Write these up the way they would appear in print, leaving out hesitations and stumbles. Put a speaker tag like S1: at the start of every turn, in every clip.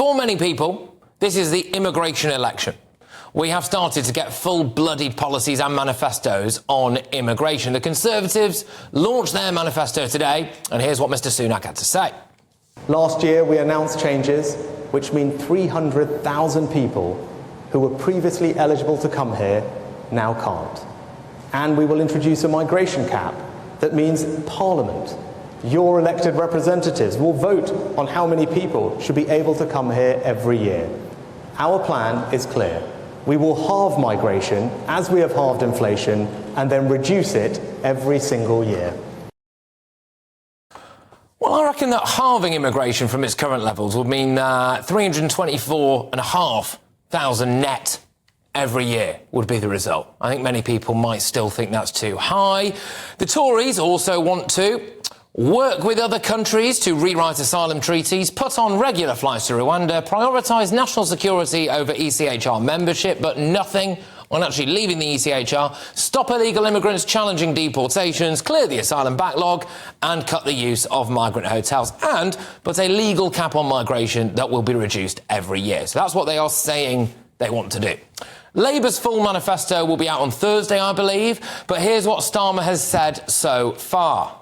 S1: For many people, this is the immigration election. We have started to get full-blooded policies and manifestos on immigration. The Conservatives launched their manifesto today, and here's what Mr Sunak had to say.
S2: Last year, we announced changes which mean 300,000 people who were previously eligible to come here now can't. And we will introduce a migration cap that means Parliament, your elected representatives, will vote on how many people should be able to come here every year. Our plan is clear. We will halve migration as we have halved inflation and then reduce it every single year.
S1: Well, I reckon that halving immigration from its current levels would mean 324,500 net every year would be the result. I think many people might still think that's too high. The Tories also want to work with other countries to rewrite asylum treaties, put on regular flights to Rwanda, prioritise national security over ECHR membership, but nothing on actually leaving the ECHR, stop illegal immigrants challenging deportations, clear the asylum backlog and cut the use of migrant hotels, and put a legal cap on migration that will be reduced every year. So that's what they are saying they want to do. Labour's full manifesto will be out on Thursday, I believe, but here's what Starmer has said so far.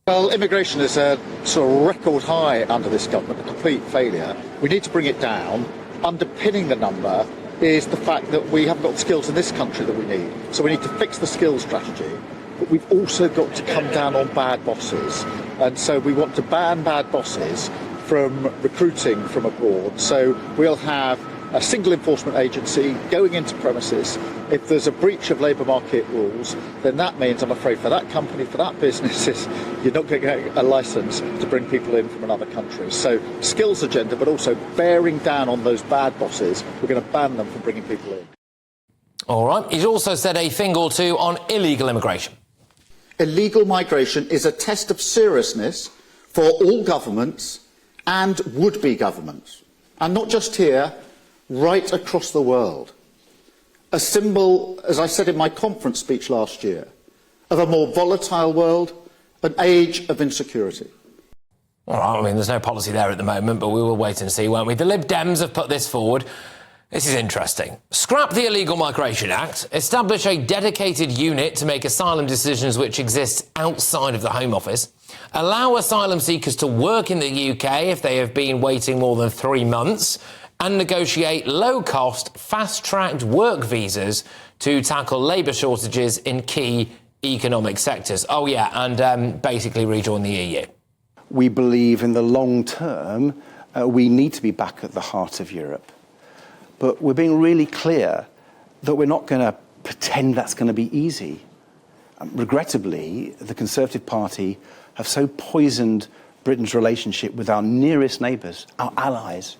S3: Well, immigration is a sort of record high under this government, a complete failure. We need to bring it down. Underpinning the number is the fact that we haven't got the skills in this country that we need. So we need to fix the skills strategy, but we've also got to come down on bad bosses. And so we want to ban bad bosses from recruiting from abroad. So we'll have a single enforcement agency going into premises. If there's a breach of labour market rules, then that means, I'm afraid, for that company, for that business, you're not going to get a licence to bring people in from another country. So skills agenda, but also bearing down on those bad bosses. We're going to ban them from bringing people in.
S1: All right. He's also said a thing or two on illegal immigration.
S4: Illegal migration is a test of seriousness for all governments and would-be governments, and not just here, right across the world. A symbol, as I said in my conference speech last year, of a more volatile world, an age of insecurity.
S1: All right, I mean, there's no policy there at the moment, but we will wait and see, won't we? The Lib Dems have put this forward. This is interesting. Scrap the Illegal Migration Act, establish a dedicated unit to make asylum decisions which exist outside of the Home Office, allow asylum seekers to work in the UK if they have been waiting more than 3 months, and negotiate low-cost, fast-tracked work visas to tackle labour shortages in key economic sectors. Oh, yeah, and basically rejoin the EU.
S5: We believe in the long term we need to be back at the heart of Europe. But we're being really clear that we're not going to pretend that's going to be easy. Regrettably, the Conservative Party have so poisoned Britain's relationship with our nearest neighbours, our allies.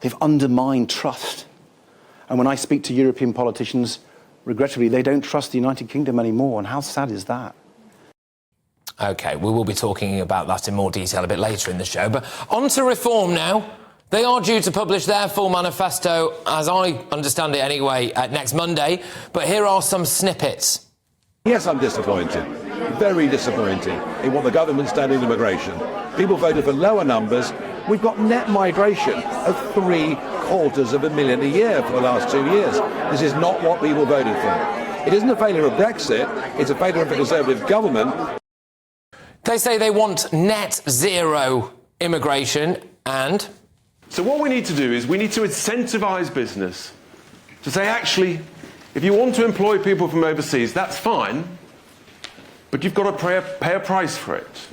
S5: They've undermined trust. And when I speak to European politicians, regrettably, they don't trust the United Kingdom anymore. And how sad is that?
S1: OK, we will be talking about that in more detail a bit later in the show. But on to reform now. They are due to publish their full manifesto, as I understand it anyway, next Monday. But here are some snippets.
S6: Yes, I'm disappointed. Very disappointed in what the government's done in immigration. People voted for lower numbers. We've got net migration of 750,000 a year for the last 2 years. This is not what people voted for. It isn't a failure of Brexit, it's a failure of the Conservative government.
S1: They say they want net zero immigration and...
S7: So what we need to do is we need to incentivise business to say, actually, if you want to employ people from overseas, that's fine, but you've got to pay a price for it.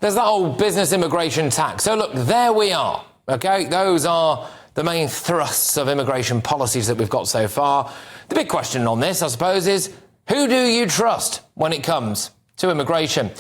S1: There's that old business immigration tax. So, look, there we are, OK? Those are the main thrusts of immigration policies that we've got so far. The big question on this, I suppose, is who do you trust when it comes to immigration?